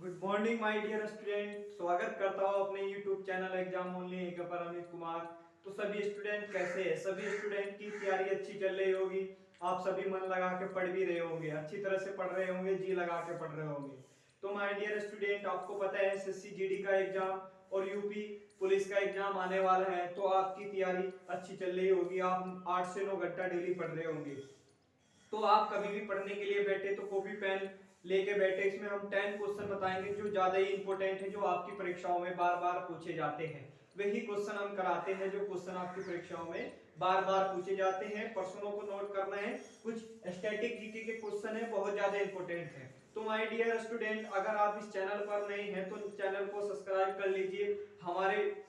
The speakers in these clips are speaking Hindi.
Good morning my dear student. स्वागत करता हूँ अपने यूट्यूब चैनल एग्जाम ओनली पर अमित कुमार। तो सभी स्टूडेंट कैसे हैं? सभी स्टूडेंट की तैयारी अच्छी चल रही होगी। आप सभी मन लगा के पढ़ भी रहे होंगे, अच्छी तरह से पढ़ रहे होंगे, जी लगा के पढ़ रहे होंगे। तो माय डियर स्टूडेंट, आपको पता है एसएससी जीडी का एग्जाम और यूपी पुलिस का एग्जाम आने वाला है, तो आपकी तैयारी अच्छी चल रही होगी। आप 8 से 9 घंटा डेली पढ़ रहे होंगे। तो आप कभी भी पढ़ने के लिए बैठे तो कॉपी पेन लेके बैठे। इसमें हम 10 क्वेश्चन बताएंगे जो ज्यादा ही इंपॉर्टेंट है, जो आपकी परीक्षाओं में बार बार पूछे जाते हैं। वही क्वेश्चन हम कराते हैं जो क्वेश्चन आपकी परीक्षाओं में बार बार पूछे जाते हैं। प्रश्नों को नोट करना है। कुछ स्टैटिक जीके के क्वेश्चन है, बहुत ज्यादा इंपॉर्टेंट है। तो माय डियर स्टूडेंट, अगर आप इस चैनल पर नए हैं तो चैनल को सब्सक्राइब कर लीजिए, हमारे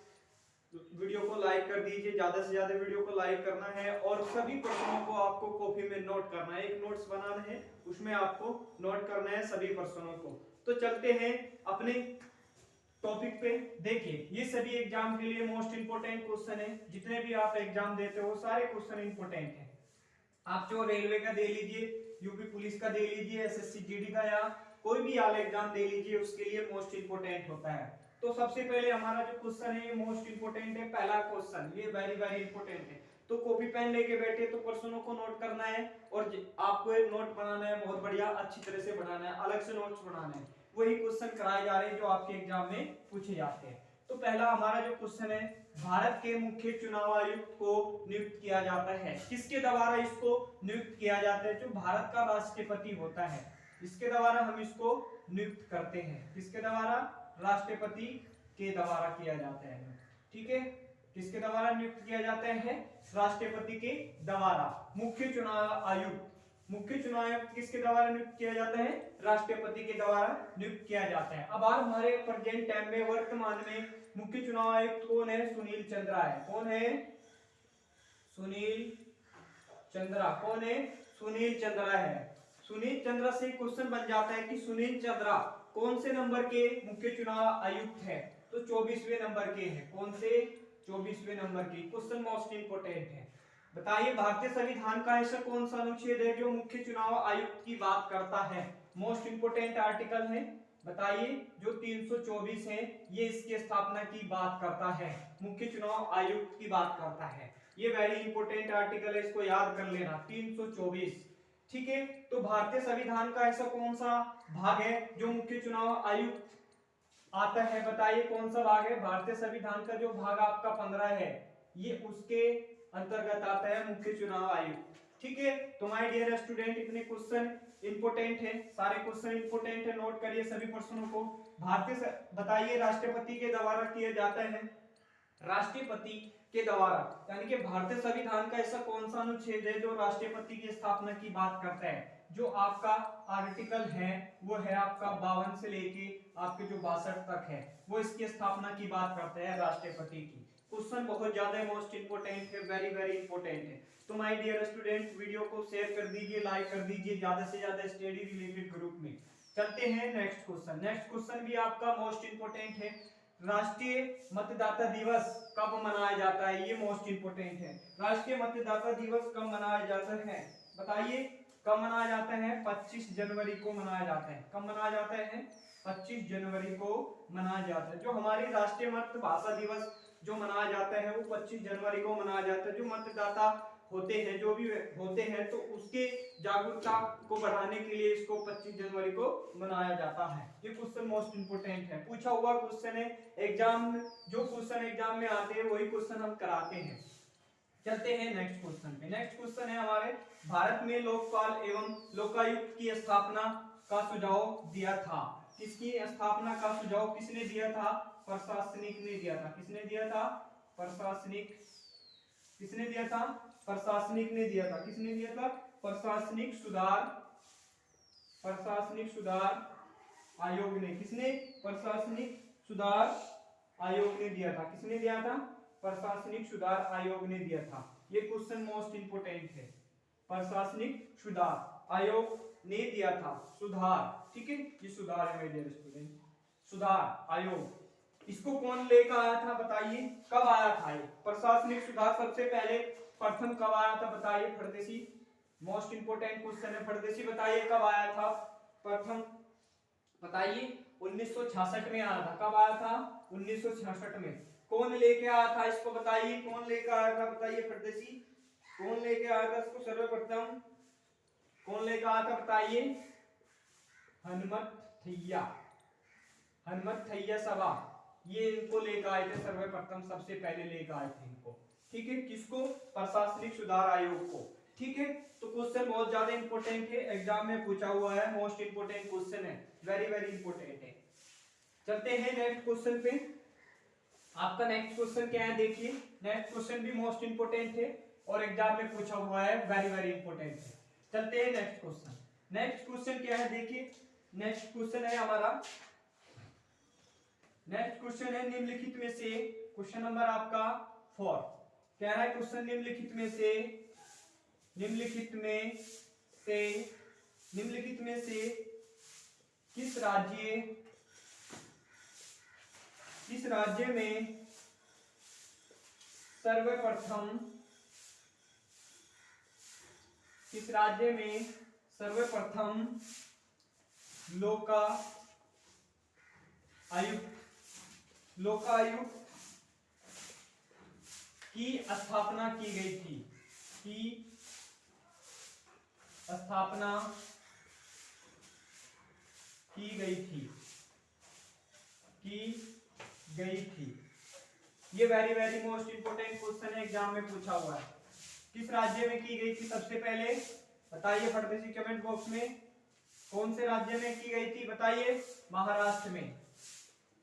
वीडियो को लाइक कर दीजिए। ज्यादा से ज्यादा वीडियो को लाइक करना है और सभी प्रश्नों को आपको कॉपी में नोट करना है। एक नोट्स बनाना है, उसमें आपको नोट करना है सभी प्रश्नों को। तो चलते हैं अपने टॉपिक पे। देखिए, ये सभी एग्जाम के लिए मोस्ट इंपोर्टेंट क्वेश्चन है। जितने भी आप एग्जाम देते हो सारे क्वेश्चन इंपोर्टेंट है। आप जो रेलवे का दे लीजिए, यूपी पुलिस का दे लीजिए, एसएससी जीडी का, या कोई भी आला एग्जाम दे लीजिए, उसके लिए मोस्ट इंपोर्टेंट होता है। तो सबसे पहले हमारा जो क्वेश्चन है ये मोस्ट इंपोर्टेंट है। पहला क्वेश्चन ये वेरी वेरी इंपोर्टेंट है। तो कॉपी पेन लेके बैठे तो प्रश्नों को नोट करना है और आपको एक नोट बनाना है, बहुत बढ़िया अच्छी तरह से बनाना है, अलग से नोट्स बनाना है। वही क्वेश्चन कराए जा रहे हैं जो आपके एग्जाम में पूछे जाते हैं। तो पहला हमारा जो क्वेश्चन है, भारत के मुख्य चुनाव आयुक्त को नियुक्त किया जाता है। किसके द्वारा इसको नियुक्त किया जाता है? जो भारत का राष्ट्रपति होता है, इसके द्वारा हम इसको नियुक्त करते हैं। किसके द्वारा? राष्ट्रपति के द्वारा किया जाता है। ठीक है, किसके द्वारा नियुक्त किया जाता है? राष्ट्रपति के द्वारा। मुख्य चुनाव आयुक्त, मुख्य चुनाव आयुक्त किसके द्वारा नियुक्त किया जाता है? राष्ट्रपति के द्वारा नियुक्त किया जाता है। अब हमारे प्रेजेंट टाइम में, वर्तमान में मुख्य चुनाव आयुक्त कौन है? सुनील चंद्रा है। कौन है? सुनील चंद्रा। कौन है? सुनील चंद्रा है। सुनील चंद्रा से क्वेश्चन बन जाता है कि सुनील चंद्रा कौन से नंबर के मुख्य चुनाव आयुक्त है? तो 24वें नंबर के हैं। कौन से? 24वें नंबर के। क्वेश्चन मोस्ट इंपोर्टेंट है। बताइए, भारतीय संविधान का ऐसा कौन सा अनुच्छेद है जो मुख्य चुनाव आयुक्त की बात करता है? मोस्ट इंपोर्टेंट आर्टिकल है। बताइए, जो 324 है, ये इसकी स्थापना की बात करता है, मुख्य चुनाव आयुक्त की बात करता है। ये वेरी इंपोर्टेंट आर्टिकल है, इसको याद कर लेना, 324। ठीक है, तो भारतीय संविधान का ऐसा कौन सा भाग है जो मुख्य चुनाव आयुक्त आता है? बताइए कौन सा भाग है? भारतीय संविधान का जो भाग आपका 15 है, ये उसके अंतर्गत आता है मुख्य चुनाव आयुक्त। ठीक है, तो माय डियर स्टूडेंट, इतने क्वेश्चन इंपोर्टेंट है, सारे क्वेश्चन इंपोर्टेंट है, नोट करिए सभी प्रश्नों को। बताइए, राष्ट्रपति के द्वारा किया जाता है। राष्ट्रपति के द्वारा, यानी कि भारतीय संविधान का ऐसा कौन सा अनुच्छेद है जो राष्ट्रपति की स्थापना की बात करता है? जो आपका आर्टिकल है वो है आपका 52 से लेके आपके जो 62 तक है, वो इसकी स्थापना की बात करते हैं, राष्ट्रपति की। क्वेश्चन बहुत ज्यादा मोस्ट इंपोर्टेंट है, वेरी वेरी इंपोर्टेंट है। तो माय डियर स्टूडेंट, वीडियो को शेयर कर दीजिए, लाइक कर दीजिए, ज्यादा से ज्यादा स्टडी रिलेटेड ग्रुप में। चलते हैं नेक्स्ट क्वेश्चन। नेक्स्ट क्वेश्चन भी आपका मोस्ट इंपोर्टेंट है। राष्ट्रीय मतदाता दिवस कब मनाया जाता है? ये मोस्ट इंपोर्टेंट है। राष्ट्रीय मतदाता दिवस कब मनाया जाता है? बताइए, कब मनाया जाता है? 25 जनवरी को मनाया जाता है। कब मनाया जाता है? 25 जनवरी को मनाया जाता है। जो हमारी राष्ट्रीय मातृभाषा दिवस जो मनाया जाता है वो 25 जनवरी को मनाया जाता है। जो मतदाता होते हैं, जो भी होते हैं, तो उसके जागरूकता को बढ़ाने के लिए इसको 25 जनवरी को मनाया जाता है। ये क्वेश्चन मोस्ट इंपोर्टेंट है, पूछा हुआ क्वेश्चन है एग्जाम। जो क्वेश्चन एग्जाम में आते हैं वही क्वेश्चन हम कराते हैं। चलते हैं नेक्स्ट क्वेश्चन पे। नेक्स्ट क्वेश्चन है हमारे, भारत में लोकपाल एवं लोकायुक्त की स्थापना का सुझाव दिया था। किसकी स्थापना का सुझाव किसने दिया था? प्रशासनिक ने दिया था। किसने दिया था? प्रशासनिक। किसने दिया था? प्रशासनिक ने दिया था। किसने दिया था? प्रशासनिक सुधार, प्रशासनिक सुधार आयोग ने। किसने? प्रशासनिक सुधार आयोग ने दिया था। किसने दिया था? प्रशासनिक सुधार आयोग ने दिया था। ये क्वेश्चन मोस्ट इंपोर्टेंट है। प्रशासनिक सुधार आयोग ने दिया था। सुधार, ठीक है, ये सुधार है मेरे स्टूडेंट, सुधार आयोग। इसको कौन लेकर आया था? बताइए, कब आया था ये प्रशासनिक सुधार? सबसे पहले प्रथम कब आया था? बताइए, परदेशी। मोस्ट इंपोर्टेंट क्वेश्चन है, परदेशी। बताइए कब आया था प्रथम? बताइए, 1966 में आया था। कब आया था? 1966 में। कौन लेके आया था इसको बताइए, कौन लेके आया था बताइए परदेसी, कौन लेके आया था इसको सर्वप्रथम, कौन लेके आया था बताइए? हनुमत थैया सभा, ये इनको लेकर आए थे सर्वप्रथम, सबसे पहले लेकर आए थे इनको। ठीक है, किसको? प्रशासनिक सुधार आयोग को। ठीक है, तो क्वेश्चन बहुत ज्यादा इंपॉर्टेंट है, एग्जाम में पूछा हुआ है, मोस्ट इंपोर्टेंट क्वेश्चन है, वेरी वेरी इंपॉर्टेंट है। चलते हैं नेक्स्ट क्वेश्चन पे। आपका नेक्स्ट क्वेश्चन क्या है देखिए, नेक्स्ट क्वेश्चन भी मोस्ट इंपोर्टेंट है और एग्जाम में पूछा हुआ है, वेरी वेरी इंपॉर्टेंट है। चलते हैं नेक्स्ट क्वेश्चन। नेक्स्ट क्वेश्चन क्या है देखिए, नेक्स्ट क्वेश्चन है हमारा, नेक्स्ट क्वेश्चन है निम्नलिखित में से, क्वेश्चन नंबर आपका 4 कह रहा है, क्वेश्चन निम्नलिखित में से, निम्नलिखित में से किस राज्य में सर्वप्रथम, किस राज्य में सर्वप्रथम लोकायुक्त की स्थापना की गई थी, की स्थापना की गई थी। ये very very most important question है, एग्जाम में पूछा हुआ है। किस राज्य में की गई थी सबसे पहले बताइए फटाफट से कमेंट बॉक्स में, कौन से राज्य में की गई थी बताइए? महाराष्ट्र में।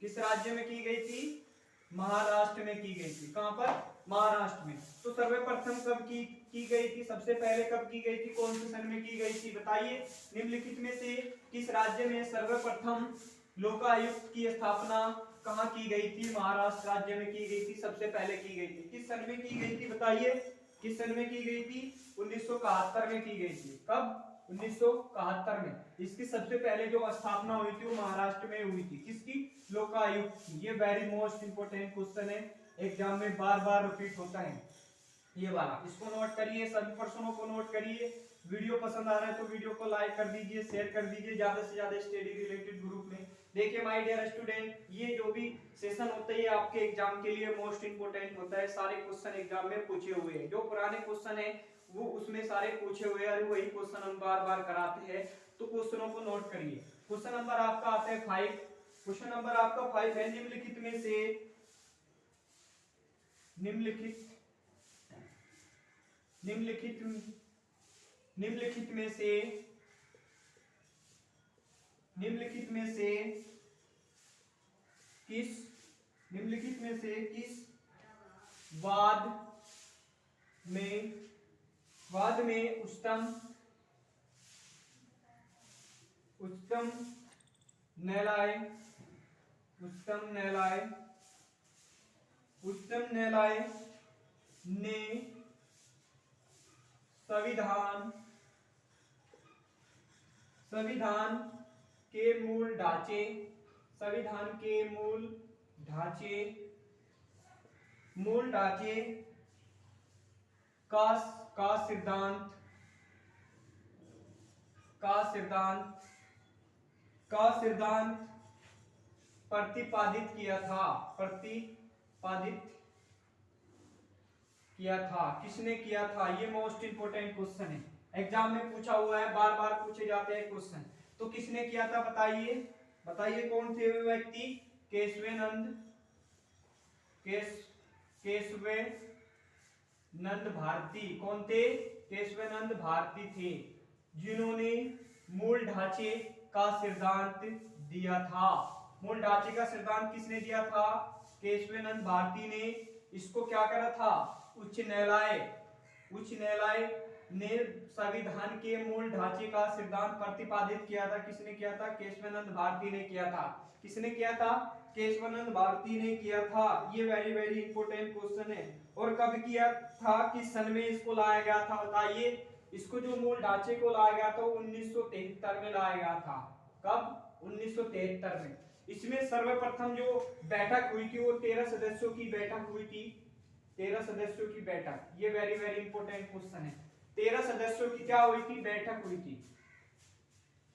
किस राज्य में की गई थी? महाराष्ट्र में की गई थी। कहां पर? महाराष्ट्र में। तो सर्वप्रथम कब की गई थी, सबसे पहले कब की गई थी, कौन से सन में की गई थी बताइए? निम्नलिखित में से किस राज्य में सर्वप्रथम लोकायुक्त की स्थापना कहां की गई थी? महाराष्ट्र राज्य में की गई थी, सबसे पहले की गई थी। किस सन में की गई थी बताइए? किस सन में की गई थी? 1971 में की गई थी। कब? 1971 में। इसकी सबसे पहले जो स्थापना हुई थी वो महाराष्ट्र में हुई थी, किसकी? लोकायुक्त की। ये वेरी मोस्ट इंपोर्टेंट क्वेश्चन है, एग्जाम में बार बार रिपीट होता है ये वाला, इसको नोट करिए, सभी प्रश्नों को नोट करिए। वीडियो पसंद आ रहा है तो वीडियो को लाइक कर दीजिए, शेयर कर दीजिए ज्यादा से ज्यादा स्टडी रिलेटेड ग्रुप में। देखिए माय डियर स्टूडेंट, ये जो भी सेशन होता है ये आपके एग्जाम के लिए मोस्ट इंपोर्टेंट होता है, सारे क्वेश्चन एग्जाम में पूछे हुए हैं, जो पुराने क्वेश्चन है वो उसमें सारे पूछे हुए हैं, वही क्वेश्चन हम बार बार कराते हैं, तो क्वेश्चनों को नोट करिए। क्वेश्चन नंबर आपका आता है 5, क्वेश्चन नंबर आपका 5 है, निम्नलिखित में से निम्नलिखित में से किस वाद में उच्चतम न्यायालय ने संविधान के मूल ढांचे का सिद्धांत प्रतिपादित किया था। किसने किया था? ये मोस्ट इंपोर्टेंट क्वेश्चन है, एग्जाम में पूछा हुआ है, बार बार पूछे जाते हैं क्वेश्चन। तो किसने किया था बताइए? बताइए कौन थे वे व्यक्ति? केशवानंद भारती। कौन थे? केशवानंद भारती थे, जिन्होंने मूल ढांचे का सिद्धांत दिया था। मूल ढांचे का सिद्धांत किसने दिया था? केशवानंद भारती ने। इसको क्या करा था? उच्च न्यायालय ने संविधान के मूल ढांचे का सिद्धांत प्रतिपादित किया था। किसने किया था? केशवानंद भारती ने किया था। किसने किया था? केशवानंद भारती ने किया था। ये वेरी वेरी इंपॉर्टेंट क्वेश्चन है। और कब किया था, किस सन में इसको लाया गया था बताइए? इसको जो मूल ढांचे को लाया गया था 1973 में लाया गया था। कब? 1973 में। इसमें सर्वप्रथम जो बैठक हुई थी वो 13 सदस्यों की बैठक हुई थी, 13 सदस्यों की बैठक। ये वेरी वेरी इंपॉर्टेंट क्वेश्चन है। 13 सदस्यों की क्या हुई थी? बैठक हुई थी।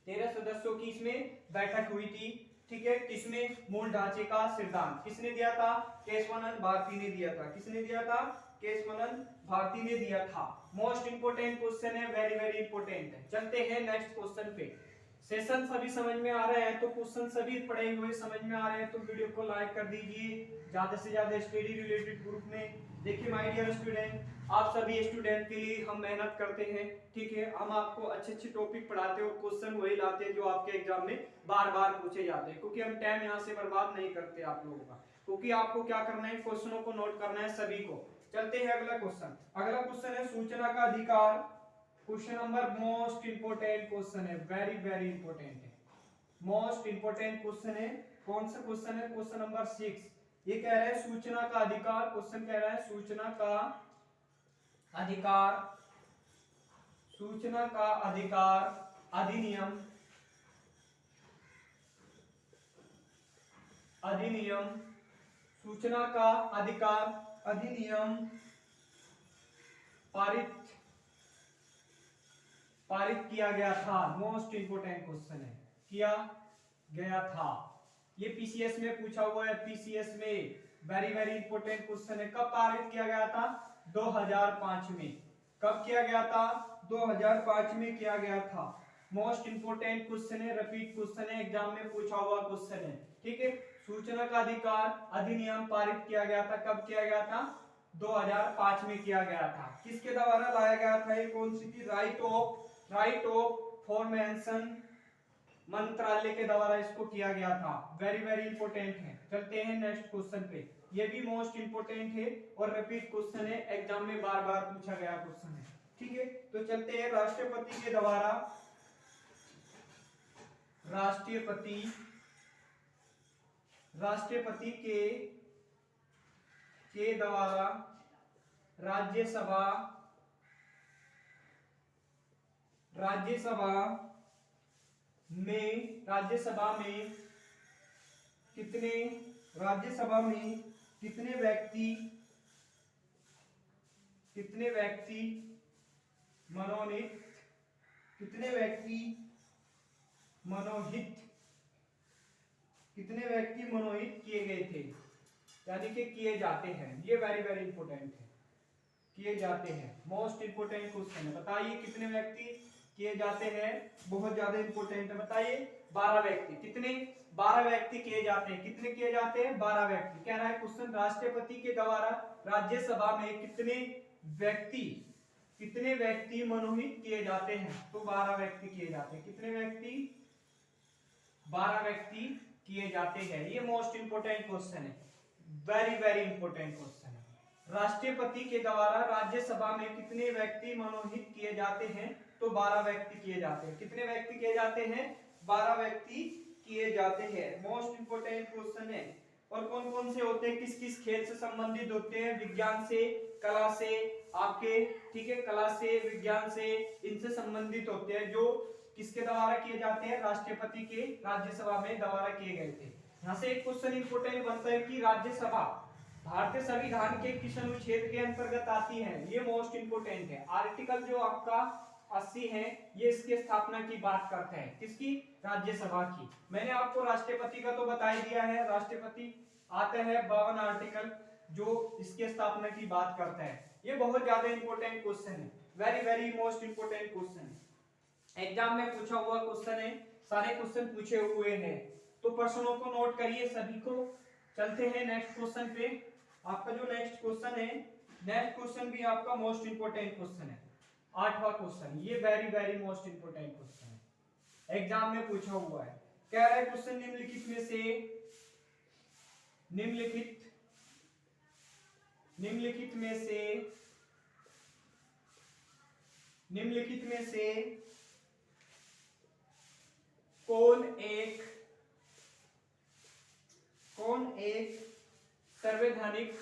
13 सदस्यों की इसमें बैठक हुई थी। ठीक है, किसमें मूल ढांचे का सिद्धांत किसने दिया था? केशवानंद भारती ने दिया था। किसने दिया था? केशवानंद भारती ने दिया था। मोस्ट इंपोर्टेंट क्वेश्चन है, वेरी वेरी इंपोर्टेंट है। चलते हैं नेक्स्ट क्वेश्चन पे। सेशन सभी समझ में आ रहे हैं तो क्वेश्चन सभी पढ़े हुए समझ में आ रहे हैं तो वीडियो को लाइक कर दीजिए, ज्यादा से ज्यादा स्टडी रिलेटेड ग्रुप में। देखिए माय डियर स्टूडेंट, आप सभी स्टूडेंट के लिए हम मेहनत करते हैं, ठीक है। हम आपको अच्छे अच्छे टॉपिक पढ़ाते हैं और क्वेश्चन वही लाते हैं जो आपके एग्जाम में बार बार पूछे जाते हैं, क्योंकि हम टाइम यहाँ से बर्बाद नहीं करते आप लोगों का, क्योंकि आपको क्या करना है, क्वेश्चनों को नोट करना है सभी को। चलते हैं अगला क्वेश्चन। अगला क्वेश्चन है सूचना का अधिकार। Question number most important question है, वेरी वेरी इंपोर्टेंट है, मोस्ट इंपोर्टेंट क्वेश्चन है। कौन सा क्वेश्चन है? Question number 6। ये कह रहा है सूचना का अधिकार। क्वेश्चन कह रहा है सूचना का अधिकार, सूचना का अधिकार अधिनियम, अधिनियम, सूचना का अधिकार अधिनियम पारित किया गया था। मोस्ट इंपोर्टेंट क्वेश्चन है, किया गया था। ये पीसीएस में पूछा हुआ है, पीसीएस में वेरी वेरी इंपोर्टेंट क्वेश्चन है। कब पारित किया गया था? 2005 में। कब किया गया था? 2005 में किया गया था। मोस्ट इंपोर्टेंट क्वेश्चन है, रिपीट क्वेश्चन है, एग्जाम में पूछा हुआ क्वेश्चन है, ठीक है। सूचना का अधिकार अधिनियम पारित किया गया था। कब किया गया था? 2005 में किया गया था। किसके द्वारा लाया गया था? ये कौन सी थी? राइट ऑफ फॉरमेशन मंत्रालय के द्वारा इसको किया गया था। वेरी वेरी इंपोर्टेंट है। चलते हैं नेक्स्ट क्वेश्चन पे। ये भी मोस्ट इंपोर्टेंट है और रिपीट क्वेश्चन है, एग्जाम में बार बार पूछा गया क्वेश्चन है, ठीक है। तो चलते हैं राष्ट्रपति के द्वारा, राष्ट्रपति के द्वारा राज्यसभा में कितने व्यक्ति मनोनीत किए गए थे, यानी कि किए जाते हैं। ये वेरी वेरी इंपोर्टेंट है, किए जाते हैं। मोस्ट इंपोर्टेंट क्वेश्चन है। बताइए कितने व्यक्ति किए जाते हैं? बहुत ज्यादा इंपोर्टेंट है। बताइए 12 व्यक्ति। कितने? 12 व्यक्ति किए जाते हैं। कितने किए जाते हैं? 12 व्यक्ति। कह रहा है क्वेश्चन राष्ट्रपति के द्वारा राज्यसभा में कितने व्यक्ति मनोनीत किए जाते हैं? तो 12 व्यक्ति किए जाते हैं। कितने व्यक्ति? 12 व्यक्ति किए जाते हैं। ये मोस्ट इंपोर्टेंट क्वेश्चन है, वेरी वेरी इंपोर्टेंट क्वेश्चन है। राष्ट्रपति के द्वारा राज्यसभा में कितने व्यक्ति मनोनीत किए जाते हैं? तो 12 व्यक्ति किए जाते हैं। कितने व्यक्ति किए जाते हैं? 12 व्यक्ति किए जाते हैं। मोस्ट इंपोर्टेंट क्वेश्चन है। और कौन कौन से होते हैं? किस किस खेल से संबंधित होते हैं? विज्ञान से, कला से, आपके, ठीक है, कला से, विज्ञान से, इनसे संबंधित होते हैं, जो किसके द्वारा किए जाते हैं? राष्ट्रपति के राज्यसभा में द्वारा किए गए थे। यहाँ से एक क्वेश्चन इंपोर्टेंट बनता है कि राज्यसभा भारतीय संविधान के किस अनुच्छेद के अंतर्गत आती है? ये मोस्ट इंपोर्टेंट है। आर्टिकल जो आपका 80 है, ये इसके स्थापना की बात करते हैं। किसकी? राज्यसभा की। मैंने आपको राष्ट्रपति का तो बता ही दिया है, राष्ट्रपति आते हैं 52 आर्टिकल जो इसके स्थापना की बात करता है। ये बहुत ज्यादा इंपोर्टेंट क्वेश्चन है, very very most important question है। एग्जाम में पूछा हुआ क्वेश्चन है, सारे क्वेश्चन पूछे हुए हैं, तो प्रश्नों को नोट करिए सभी को। चलते हैं नेक्स्ट क्वेश्चन पे। आपका जो नेक्स्ट क्वेश्चन है, नेक्स्ट क्वेश्चन भी आपका मोस्ट इंपोर्टेंट क्वेश्चन है, 8वां क्वेश्चन। ये very very most important question है, एग्जाम में पूछा हुआ है। कह रहा है क्वेश्चन निम्नलिखित में से कौन एक संवैधानिक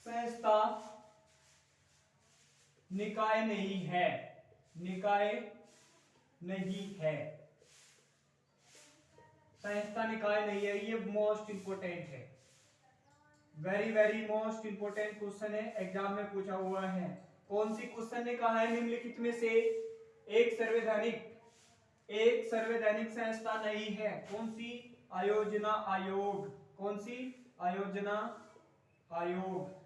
संस्था निकाय नहीं है? संस्था निकाय नहीं है। ये मोस्ट इंपोर्टेंट है, very very most important question है, एग्जाम में पूछा हुआ है। कौन सी क्वेश्चन ने कहा है निम्नलिखित में से एक संवैधानिक संस्था नहीं है? कौन सी? आयोजना आयोग। कौन सी? आयोजना आयोग।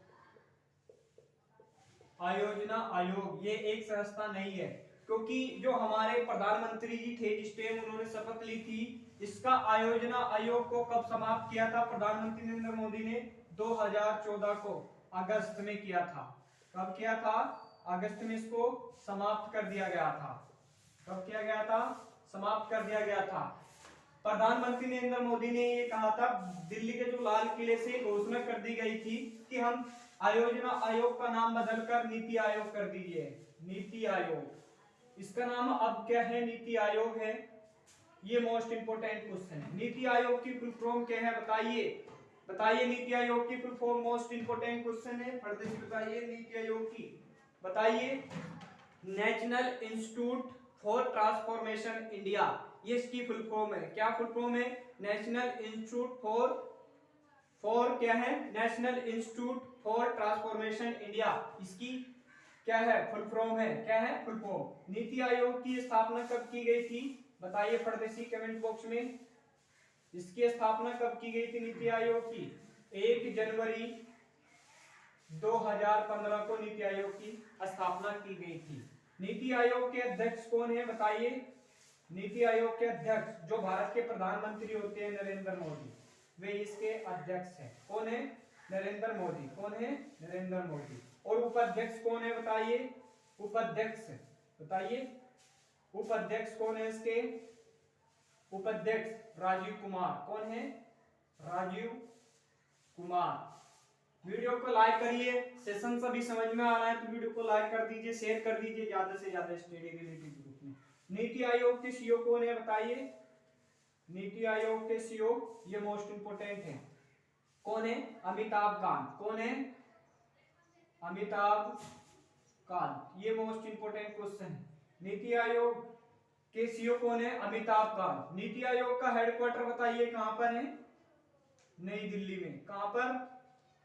आयोजना आयोग ये एक संस्था नहीं है, क्योंकि जो हमारे प्रधानमंत्री जी थे जिस टाइम उन्होंने शपथ ली थी, इसका आयोजना आयोग को कब समाप्त किया था प्रधानमंत्री नरेंद्र मोदी ने? 2014 को अगस्त में किया था। कब किया था? अगस्त में इसको समाप्त कर दिया गया था। कब किया गया था? समाप्त कर दिया गया था। प्रधानमंत्री नरेंद्र मोदी ने ये कहा था, दिल्ली के जो लाल किले से घोषणा कर दी गई थी कि हम आयोजना आयोग का नाम बदलकर नीति आयोग कर दीजिए। नीति आयोग, इसका नाम अब क्या है? नीति आयोग है। ये मोस्ट इंपोर्टेंट क्वेश्चन है। नीति आयोग की फुल फॉर्म क्या है बताइए? बताइए नीति आयोग की full form, most important question है, फर्दर से बताइए नीति आयोग की। बताइए। National institute for transformation India, ये इसकी फुल फॉर्म है। क्या फुल फॉर्म है? नेशनल इंस्टीट्यूट फॉर क्या है? National institute for transformation India, इसकी क्या है? फुल फॉर्म है। क्या है? Full form. नीति आयोग की स्थापना कब की गई थी? बताइए परदेसी कमेंट बॉक्स में। इसकी स्थापना कब की गई थी नीति आयोग की? 1 जनवरी 2015 को नीति आयोग की स्थापना की गई थी। नीति आयोग के अध्यक्ष कौन है बताइए? नीति आयोग के अध्यक्ष जो भारत के प्रधानमंत्री होते हैं नरेंद्र मोदी, वे इसके अध्यक्ष हैं। कौन है? नरेंद्र मोदी। कौन है? नरेंद्र मोदी। और उपाध्यक्ष कौन है बताइए? उपाध्यक्ष बताइए। उपाध्यक्ष कौन है इसके? उपाध्यक्ष राजीव कुमार। कौन है? राजीव कुमार। वीडियो को लाइक करिए। सेशन सभी समझ में आ रहा है तो वीडियो को लाइक कर दीजिए, शेयर कर दीजिए ज्यादा से ज्यादा स्टडी रिलेटेड ग्रुप में। नीति आयोग के सीईओ कौन है बताइए? नीति आयोग के सीईओ ये मोस्ट इंपोर्टेंट है। कौन है? अमिताभ कांत। कौन है? अमिताभ कांत। ये मोस्ट इंपोर्टेंट क्वेश्चन है। नीति आयोग के सीईओ कौन है? अमिताभ कांत। नीति आयोग का हेडक्वार्टर बताइए कहां पर है? नई दिल्ली में। कहां पर?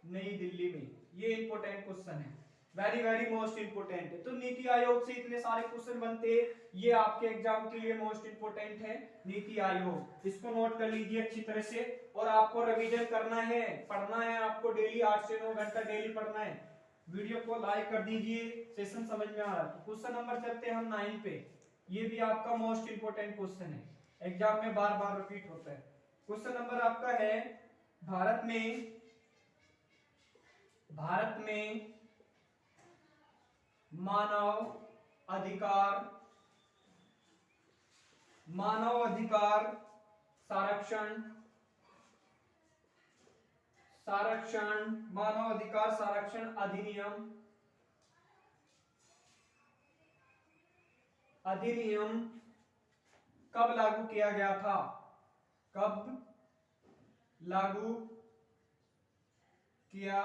नई दिल्ली में। ये इंपोर्टेंट क्वेश्चन है, वेरी वेरी मोस्ट इंपोर्टेंट है। तो नीति आयोग से इतने सारे क्वेश्चन बनते हैं, ये आपके एग्जाम के लिए मोस्ट इंपोर्टेंट है नीति आयोग। इसको नोट कर लीजिए अच्छी तरह से। और आपको रिवीजन करना है, पढ़ना है आपको डेली 8 से 9 घंटा डेली पढ़ना है। वीडियो को लाइक कर दीजिए, सेशन समझ में आ रहा है। क्वेश्चन नंबर चलते हैं हम 9 पे। ये भी आपका मोस्ट इंपोर्टेंट क्वेश्चन है, एग्जाम में बार बार रिपीट होता है। क्वेश्चन नंबर आपका है, भारत में मानव अधिकार मानव अधिकार संरक्षण अधिनियम कब लागू किया गया था? कब लागू किया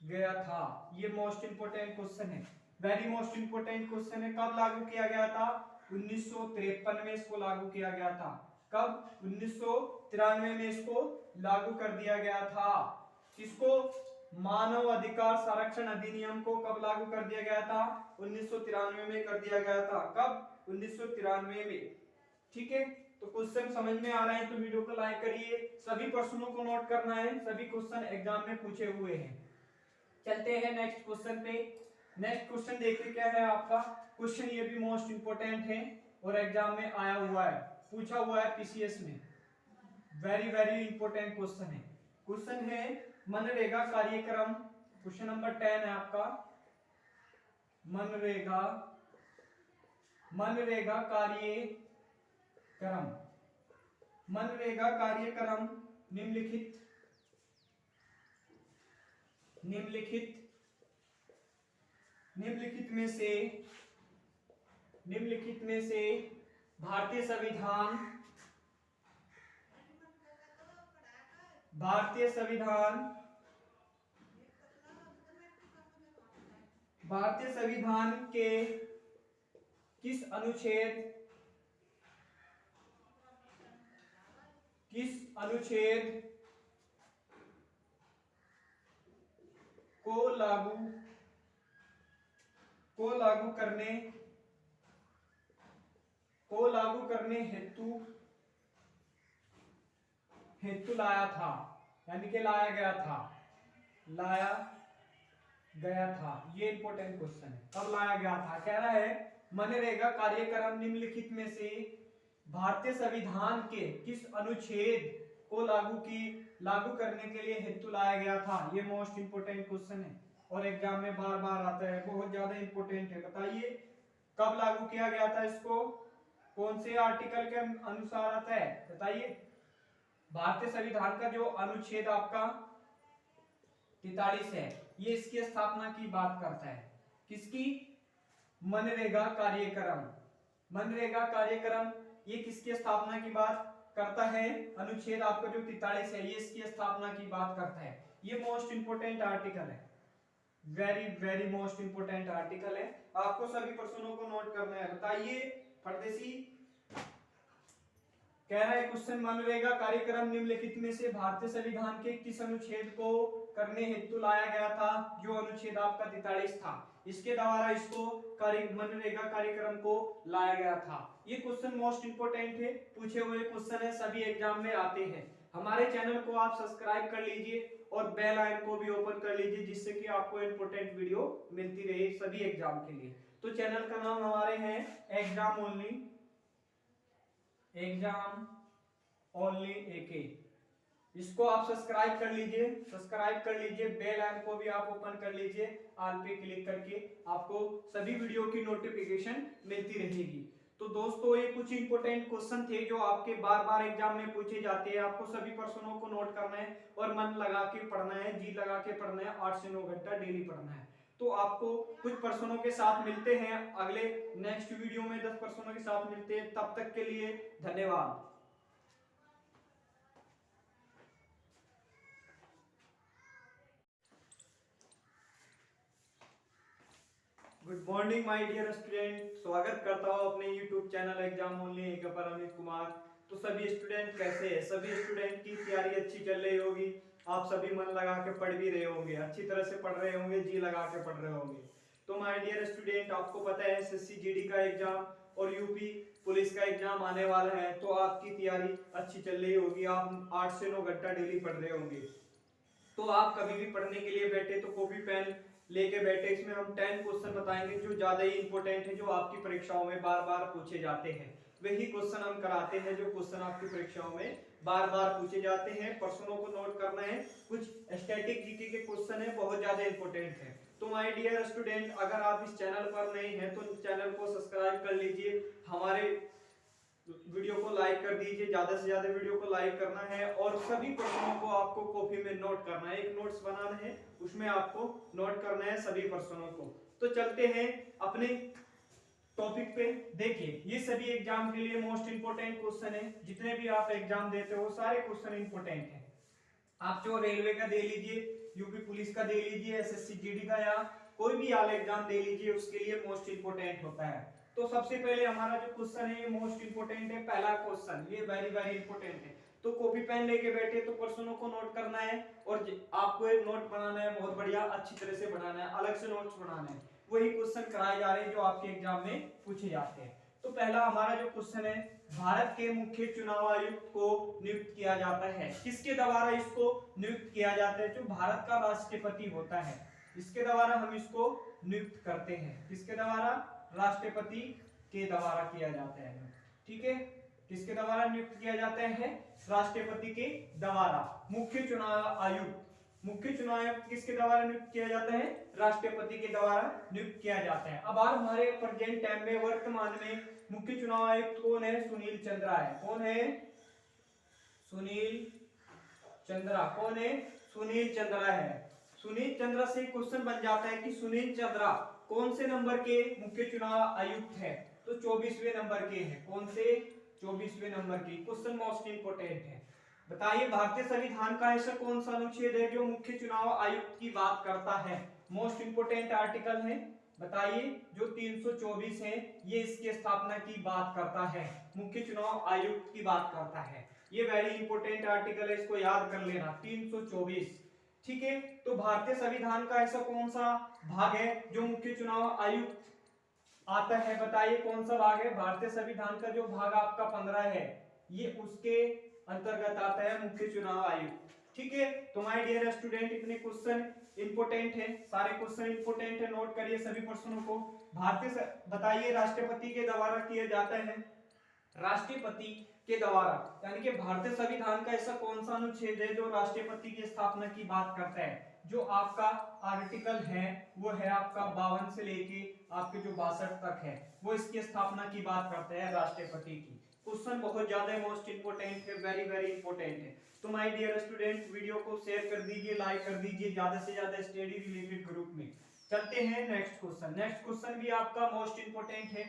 गया था? ये मोस्ट इंपोर्टेंट क्वेश्चन है, वेरी मोस्ट इंपोर्टेंट क्वेश्चन है। कब लागू किया गया था? 1953 में इसको लागू किया गया था। कब? 1993 में इसको लागू कर दिया गया था। किसको? मानव अधिकार संरक्षण अधिनियम को कब लागू कर दिया गया था? 1993 में कर दिया गया था। कब? 1993 में। ठीक है, तो क्वेश्चन समझ में आ रहे हैं तो वीडियो को लाइक करिए। सभी प्रश्नों को नोट करना है, सभी क्वेश्चन एग्जाम में पूछे हुए हैं। चलते हैं नेक्स्ट क्वेश्चन पे। नेक्स्ट क्वेश्चन देखिए क्या है आपका। क्वेश्चन ये भी मोस्ट इंपोर्टेंट है और एग्जाम में आया हुआ है, पूछा हुआ है पीसीएस में। वेरी वेरी इंपोर्टेंट क्वेश्चन है। क्वेश्चन है मनरेगा कार्यक्रम, क्वेश्चन नंबर 10 है आपका। मनरेगा कार्यक्रम निम्नलिखित में से भारतीय संविधान के किस अनुच्छेद को लागू करने हेतु लाया था, यानी कि लाया गया था। ये इंपॉर्टेंट क्वेश्चन है, कब लाया गया था। कह रहा है मनरेगा कार्यक्रम निम्नलिखित में से भारतीय संविधान के किस अनुच्छेद को लागू करने के लिए हेतु लाया गया था। ये मोस्ट इंपोर्टेंट क्वेश्चन है और एग्जाम में बार बार आता है, बहुत ज्यादा इंपोर्टेंट है। बताइए कब लागू किया गया था इसको, कौन से आर्टिकल के अनुसार आता है, बताइए। भारतीय संविधान का जो अनुच्छेद आपका 43 है, ये इसकी स्थापना की बात करता है। किसकी? मनरेगा कार्यक्रम ये किसकी स्थापना की बात करता है। अनुच्छेद आपका जो 43 है, ये इसकी स्थापना की बात करता है। ये मोस्ट इंपोर्टेंट आर्टिकल है, very very most important article है। आपको सभी प्रश्नों को नोट करना है। बताइए परदेसी, कह रहा है क्वेश्चन, मनरेगा कार्यक्रम निम्नलिखित में से भारतीय संविधान के किस अनुच्छेद को करने हेतु लाया गया था। जो अनुच्छेद आपका 43 था, इसके द्वारा इसको मनरेगा कार्यक्रम को लाया गया था। ये क्वेश्चन मोस्ट इंपोर्टेंट है, पूछे हुए क्वेश्चन है, सभी एग्जाम में आते हैं। हमारे चैनल को आप सब्सक्राइब कर लीजिए और बेल आइकन को भी ओपन कर लीजिए, जिससे कि आपको इंपोर्टेंट वीडियो मिलती रहे सभी एग्जाम के लिए। तो चैनल का नाम हमारे है एग्जाम ओनली एके। इसको आप सब्सक्राइब कर लीजिए, बेल आइकन को भी आप ओपन कर लीजिए, ऑल पे क्लिक करके आपको सभी वीडियो की नोटिफिकेशन मिलती रहेगी। तो दोस्तों ये कुछ इंपोर्टेंट क्वेश्चन थे जो आपके बार बार एग्जाम में पूछे जाते हैं। आपको सभी प्रश्नों को नोट करना है और मन लगा के पढ़ना है, जी लगा के पढ़ना है, 8 से 9 घंटा डेली पढ़ना है। तो आपको कुछ प्रश्नों के साथ मिलते हैं अगले नेक्स्ट वीडियो में, 10 प्रश्नों के साथ मिलते हैं। तब तक के लिए धन्यवाद। Good morning my dear student, स्वागत करता हूँ अपने YouTube channel exam only AK पर अमित कुमार। तो सभी स्टूडेंट कैसे हैं? सभी स्टूडेंट की तैयारी अच्छी चल रही होगी, आप सभी मन लगा के पढ़ भी रहे होंगे, अच्छी तरह से पढ़ रहे होंगे, जी लगा के पढ़ रहे होंगे। तो माय डियर स्टूडेंट, आपको पता है एसएससी जीडी का एग्जाम और यूपी पुलिस का एग्जाम आने वाला है, तो आपकी तैयारी अच्छी चल रही होगी, आप 8 से 9 घंटा डेली पढ़ रहे होंगे। तो आप कभी भी पढ़ने के लिए बैठे तो कॉपी पेन लेके बैठे। इसमें हम 10 क्वेश्चन बताएंगे जो ज्यादा ही इंपॉर्टेंट है, जो आपकी परीक्षाओं में बार बार पूछे जाते हैं। वही क्वेश्चन हम कराते हैं जो क्वेश्चन आपकी परीक्षाओं में बार बार पूछे जाते हैं। प्रश्नों को नोट करना है, कुछ स्टैटिक जीके के क्वेश्चन है, बहुत ज्यादा इंपॉर्टेंट है। तो माय डियर स्टूडेंट, अगर आप इस चैनल पर नए हैं तो चैनल को सब्सक्राइब कर लीजिए, हमारे वीडियो को लाइक कर दीजिए, ज्यादा से ज्यादा वीडियो को लाइक करना है और सभी प्रश्नों को आपको कॉपी में नोट करना है, एक नोट्स बनाना है, उसमें आपको नोट करना है सभी प्रश्नों को। तो चलते हैं अपने टॉपिक पे। देखिए ये सभी एग्जाम के लिए मोस्ट इंपोर्टेंट क्वेश्चन है, जितने भी आप एग्जाम देते हो सारे क्वेश्चन इंपोर्टेंट है। आप जो रेलवे का दे लीजिए, यूपी पुलिस का दे लीजिए, एसएससी जीडी का या कोई भी आल एग्जाम दे लीजिए, उसके लिए मोस्ट इंपोर्टेंट होता है। तो सबसे पहले हमारा जो क्वेश्चन है ये मोस्ट इंपोर्टेंट है, पहला क्वेश्चन ये वेरी वेरी इंपोर्टेंट है। तो कॉपी पेन लेके बैठे तो प्रश्नों को नोट करना है और आपको एक नोट बनाना है, बहुत बढ़िया अच्छी तरह से बनाना है, अलग से नोट्स बनाना है। वही क्वेश्चन कराए जा रहे हैं जो आपके एग्जाम में पूछे जाते हैं। तो पहला हमारा जो क्वेश्चन है, भारत के मुख्य चुनाव आयुक्त को नियुक्त किया जाता है, किसके द्वारा इसको नियुक्त किया जाता है? जो भारत का राष्ट्रपति होता है, इसके द्वारा हम इसको नियुक्त करते हैं। किसके द्वारा? राष्ट्रपति के द्वारा किया जाता है। ठीक है, किसके द्वारा नियुक्त किया जाता है? राष्ट्रपति के द्वारा। मुख्य चुनाव आयुक्त किसके द्वारा नियुक्त किया जाता है? राष्ट्रपति के द्वारा नियुक्त किया जाता है। अब हमारे प्रेजेंट टाइम में, वर्तमान में मुख्य चुनाव आयुक्त कौन है? सुनील चंद्रा है। कौन है? सुनील चंद्रा। कौन है? सुनील चंद्रा है। सुनील चंद्रा से क्वेश्चन बन जाता है कि सुनील चंद्रा कौन से नंबर के मुख्य चुनाव आयुक्त है? तो 24वें नंबर के हैं। कौन से? 24वें नंबर के। क्वेश्चन मोस्ट इंपोर्टेंट है। बताइए भारतीय संविधान का ऐसा कौन सा अनुच्छेद है जो मुख्य चुनाव आयुक्त की बात करता है? मोस्ट इंपोर्टेंट आर्टिकल है, बताइए। जो 324 है, ये इसकी स्थापना की बात करता है, मुख्य चुनाव आयुक्त की बात करता है। ये वेरी इंपोर्टेंट आर्टिकल है, इसको याद कर लेना। 324 ठीक है, तो भारतीय संविधान का ऐसा कौन सा भाग है जो मुख्य चुनाव आयुक्त आता है? बताइए कौन सा भाग है? भारतीय संविधान का जो भाग आपका 15 है ये उसके अंतर्गत आता है मुख्य चुनाव आयुक्त। ठीक है, तो माय डियर स्टूडेंट इतने क्वेश्चन इंपोर्टेंट है, सारे क्वेश्चन इंपोर्टेंट है, नोट करिए सभी प्रश्नों को। बताइए राष्ट्रपति के द्वारा किया जाता है, राष्ट्रपति के द्वारा यानी कि भारतीय संविधान का ऐसा कौन सा अनुच्छेद है जो राष्ट्रपति की स्थापना की बात करता है? जो आपका आर्टिकल है वो है आपका 52 से लेके आपके जो 62 तक है वो इसकी स्थापना की बात करते हैं राष्ट्रपति की। क्वेश्चन बहुत ज्यादा मोस्ट इंपोर्टेंट है, वेरी वेरी इंपोर्टेंट है। तो माय डियर स्टूडेंट वीडियो को शेयर कर दीजिए, लाइक कर दीजिए ज्यादा से ज्यादा स्टडी रिलेटेड ग्रुप में। चलते हैं नेक्स्ट क्वेश्चन। नेक्स्ट क्वेश्चन भी आपका मोस्ट इंपोर्टेंट है।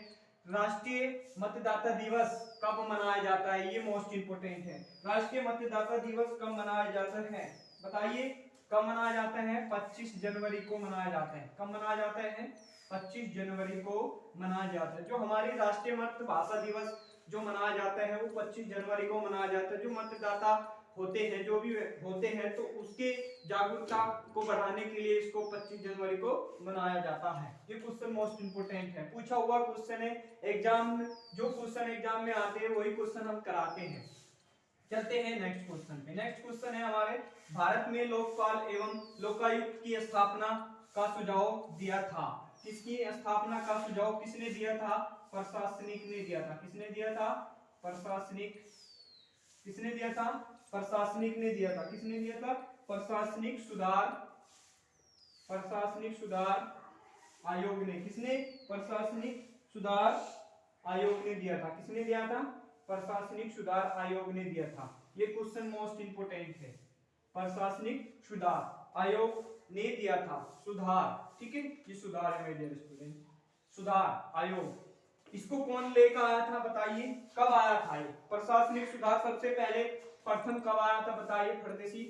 राष्ट्रीय मतदाता दिवस कब मनाया जाता है? ये मोस्ट इंपोर्टेंट है। राष्ट्रीय मतदाता दिवस कब मनाया जाता है? बताइए कब मनाया जाता है? 25 जनवरी को मनाया जाता है। कब मनाया जाता है? 25 जनवरी को मनाया जाता है। जो हमारी राष्ट्रीय मातृभाषा दिवस जो मनाया जाता है वो 25 जनवरी को मनाया जाता है। जो मतदाता होते हैं, जो भी होते हैं, तो उसके जागरूकता को बढ़ाने के लिए इसको 25 जनवरी को मनाया जाता है। ये क्वेश्चन मोस्ट इंपोर्टेंट है, पूछा हुआ क्वेश्चन है एग्जाम। जो क्वेश्चन एग्जाम में आते हैं वही क्वेश्चन हम कराते हैं। चलते हैं नेक्स्ट क्वेश्चन पे। नेक्स्ट क्वेश्चन है हमारे, भारत में लोकपाल एवं लोकायुक्त की स्थापना का सुझाव दिया था? किसकी स्थापना का सुझाव किसने दिया था? प्रशासनिक ने दिया था। किसने दिया था? प्रशासनिक। किसने दिया था? प्रशासनिक ने दिया था। किसने दिया था? प्रशासनिक सुधार आयोग ने। किसने? प्रशासनिक सुधार आयोग ने दिया था। किसने दिया था? प्रशासनिक सुधार आयोग ने दिया था। ये क्वेश्चन मोस्ट इंपोर्टेंट है। प्रशासनिक सुधार आयोग ने दिया था। सुधार, ठीक है, ये सुधार है मेरे स्टूडेंट, सुधार आयोग। इसको कौन लेकर आया था? बताइए कब आया था ये प्रशासनिक सुधार? सबसे पहले प्रथम कब आया था? बताइए फरदेसी।